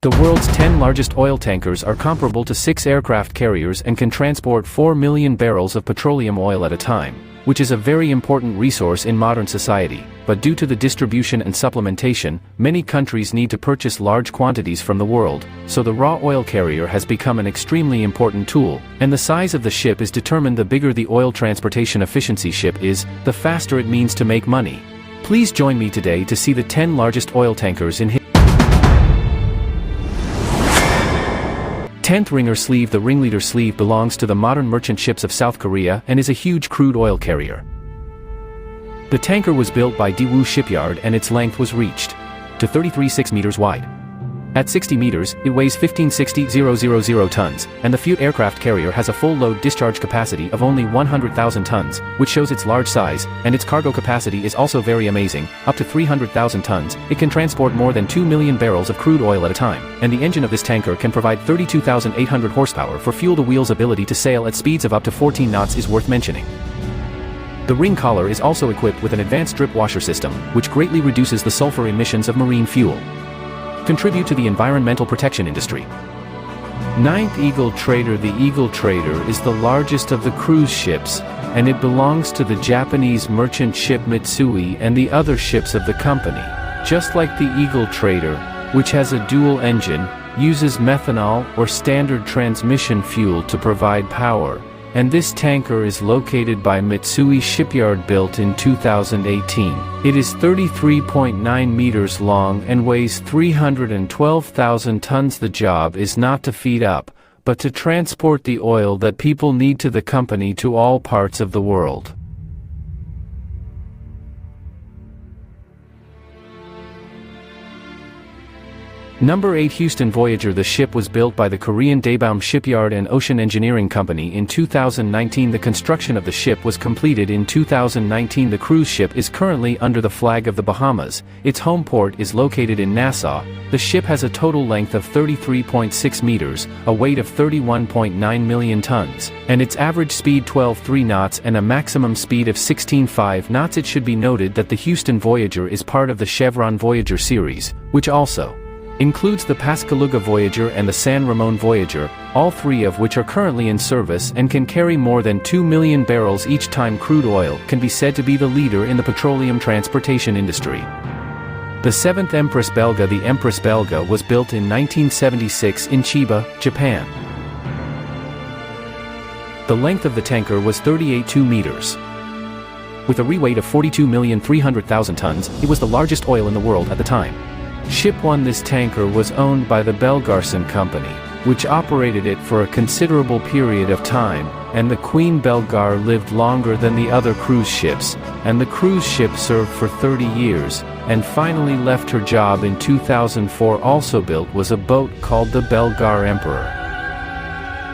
The world's 10 largest oil tankers are comparable to 6 aircraft carriers and can transport 4 million barrels of petroleum oil at a time, which is a very important resource in modern society. But due to the distribution and supplementation, many countries need to purchase large quantities from the world, so the raw oil carrier has become an extremely important tool, and the size of the ship is determined. The bigger the oil transportation efficiency ship is, the faster it means to make money. Please join me today to see the 10 largest oil tankers in history. 10th Ringer Sleeve. The Ringleader Sleeve belongs to the modern merchant ships of South Korea and is a huge crude oil carrier. The tanker was built by Daewoo Shipyard and its length was reached to 33.6 meters wide. At 60 meters, it weighs 1560,000 tons, and the Futte aircraft carrier has a full load discharge capacity of only 100,000 tons, which shows its large size, and its cargo capacity is also very amazing, up to 300,000 tons. It can transport more than 2 million barrels of crude oil at a time, and the engine of this tanker can provide 32,800 horsepower for fuel. The wheel's ability to sail at speeds of up to 14 knots is worth mentioning. The ring collar is also equipped with an advanced drip washer system, which greatly reduces the sulfur emissions of marine fuel. Contribute to the environmental protection industry. 9th Eagle Trader. The Eagle Trader is the largest of the cruise ships, and it belongs to the Japanese merchant ship Mitsui and the other ships of the company. Just like the Eagle Trader, which has a dual engine, uses methanol or standard transmission fuel to provide power, and this tanker is located by Mitsui Shipyard, built in 2018. It is 33.9 meters long and weighs 312,000 tons. The job is not to feed up, but to transport the oil that people need to the company to all parts of the world. Number 8 Houston Voyager. The ship was built by the Korean Daebaum Shipyard and Ocean Engineering Company in 2019. The construction of the ship was completed in 2019. The cruise ship is currently under the flag of the Bahamas. Its home port is located in Nassau. The ship has a total length of 33.6 meters, a weight of 31.9 million tons, and its average speed 12.3 knots and a maximum speed of 16.5 knots. It should be noted that the Houston Voyager is part of the Chevron Voyager series, which also includes the Pascagoula Voyager and the San Ramon Voyager, all three of which are currently in service and can carry more than 2 million barrels each time. Crude oil can be said to be the leader in the petroleum transportation industry. The 7th Empress Belga. The Empress Belga was built in 1976 in Chiba, Japan. The length of the tanker was 38.2 meters. With a reweight of 42,300,000 tons, it was the largest oil in the world at the time. Ship 1. This tanker was owned by the Belgarson Company, which operated it for a considerable period of time, and the Queen Belgar lived longer than the other cruise ships, and the cruise ship served for 30 years, and finally left her job in 2004. Also built was a boat called the Belgar Emperor.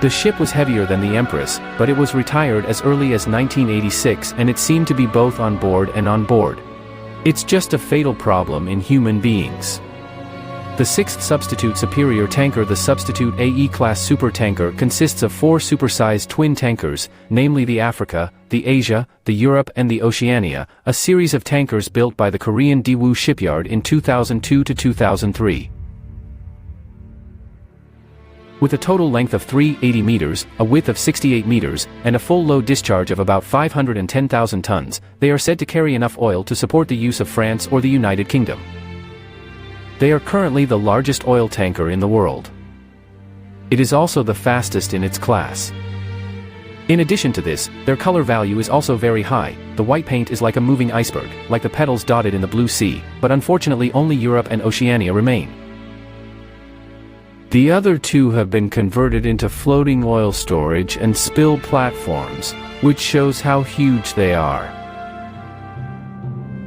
The ship was heavier than the Empress, but it was retired as early as 1986, and it seemed to be both on board and on board. It's just a fatal problem in human beings. The 6th Substitute Superior Tanker. The Substitute AE-class supertanker consists of 4 supersized twin tankers, namely the Africa, the Asia, the Europe and the Oceania, a series of tankers built by the Korean Daewoo Shipyard in 2002 to 2003. With a total length of 380 meters, a width of 68 meters, and a full load discharge of about 510,000 tons, they are said to carry enough oil to support the use of France or the United Kingdom. They are currently the largest oil tanker in the world. It is also the fastest in its class. In addition to this, their color value is also very high. The white paint is like a moving iceberg, like the petals dotted in the blue sea, but unfortunately only Europe and Oceania remain. The other 2 have been converted into floating oil storage and spill platforms, which shows how huge they are.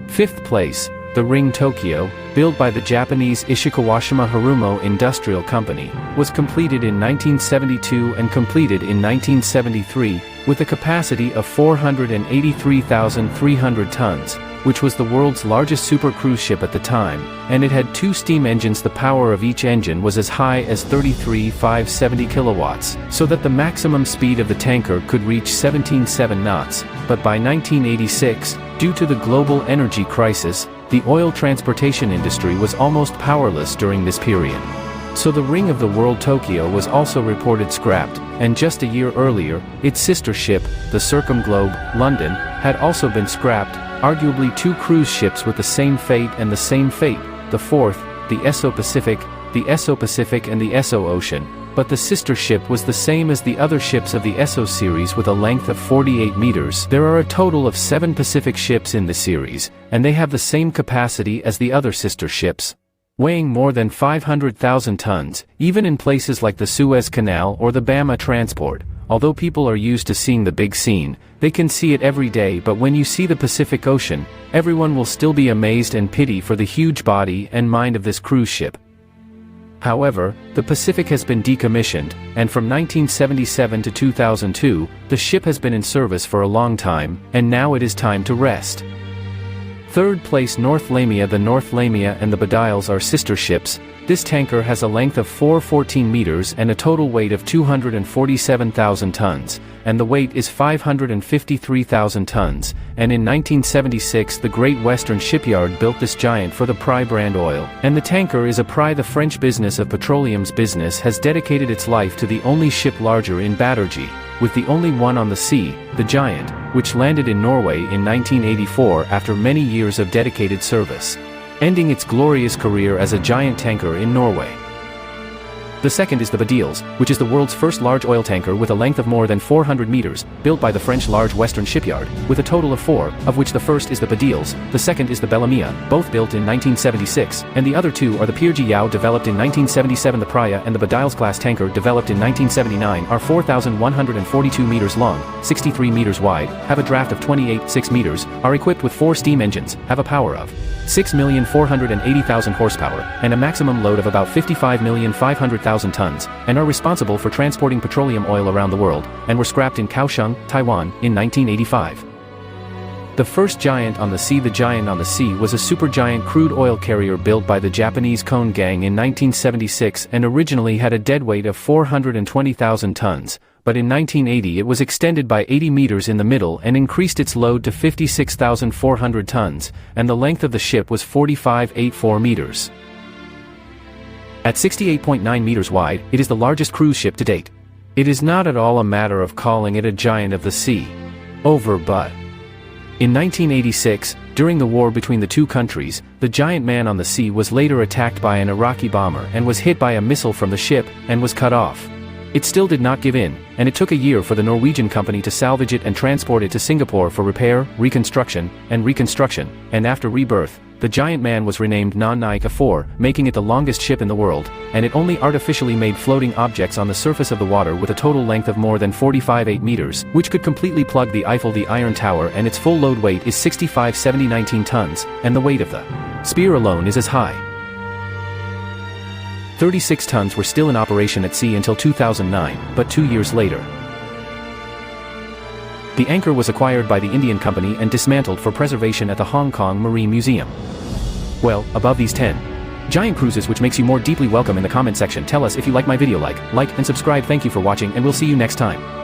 5th place, the Ring Tokyo, built by the Japanese Ishikawashima Harumo Industrial Company, was completed in 1972 and completed in 1973, with a capacity of 483,300 tons, which was the world's largest super cruise ship at the time, and it had 2 steam engines. The power of each engine was as high as 33,570 kilowatts, so that the maximum speed of the tanker could reach 17.7 knots, but by 1986, due to the global energy crisis, the oil transportation industry was almost powerless during this period. So the Ring of the World Tokyo was also reported scrapped, and just a year earlier, its sister ship, the Circumglobe, London, had also been scrapped, arguably two cruise ships with the same fate and the same fate, the fourth, the Esso Pacific and the Esso Ocean, but the sister ship was the same as the other ships of the Esso series with a length of 48 meters. There are a total of 7 Pacific ships in the series, and they have the same capacity as the other sister ships, weighing more than 500,000 tons, even in places like the Suez Canal or the Bama Transport. Although people are used to seeing the big scene, they can see it every day, but when you see the Pacific Ocean, everyone will still be amazed and pity for the huge body and mind of this cruise ship. However, the Pacific has been decommissioned, and from 1977 to 2002, the ship has been in service for a long time, and now it is time to rest. Third place, North Lamia. The North Lamia and the Badials are sister ships. This tanker has a length of 414 meters and a total weight of 247,000 tons, and the weight is 553,000 tons, and in 1976 the Great Western Shipyard built this giant for the Pry brand oil, and the tanker is a Pry. The French business of petroleum's business has dedicated its life to the only ship larger in battery, with the only one on the sea, the Giant, which landed in Norway in 1984 after many years of dedicated service, ending its glorious career as a giant tanker in Norway. The second is the Badials, which is the world's first large oil tanker with a length of more than 400 meters, built by the French Large Western Shipyard, with a total of 4, of which the first is the Badials, the second is the Bellamia, both built in 1976, and the other two are the Pierre Yao developed in 1977. The Praia and the Badials class tanker developed in 1979 are 4,142 meters long, 63 meters wide, have a draft of 28.6 meters, are equipped with 4 steam engines, have a power of 6,480,000 horsepower, and a maximum load of about 55,500,000 tons, and are responsible for transporting petroleum oil around the world, and were scrapped in Kaohsiung, Taiwan, in 1985. The first Giant on the Sea. The Giant on the Sea was a supergiant crude oil carrier built by the Japanese Kone Gang in 1976 and originally had a deadweight of 420,000 tons, but in 1980 it was extended by 80 meters in the middle and increased its load to 56,400 tons, and the length of the ship was 45.84 meters. At 68.9 meters wide, it is the largest cruise ship to date. It is not at all a matter of calling it a giant of the sea. But in 1986, during the war between the two countries, the Giant Man on the Sea was later attacked by an Iraqi bomber and was hit by a missile from the ship, and was cut off. It still did not give in, and it took a year for the Norwegian company to salvage it and transport it to Singapore for repair, reconstruction, and after rebirth, the Giant Man was renamed Nanaika 4, making it the longest ship in the world, and it only artificially made floating objects on the surface of the water with a total length of more than 45.8 meters, which could completely plug the Eiffel. The Iron Tower, and its full load weight is 65,719 tons, and the weight of the Spear alone is as high. 36 tons were still in operation at sea until 2009, but 2 years later, the anchor was acquired by the Indian company and dismantled for preservation at the Hong Kong Marine Museum. Well, above these 10 giant cruises, which makes you more deeply welcome in the comment section. Tell us if you like my video. Like and subscribe. Thank you for watching, and we'll see you next time.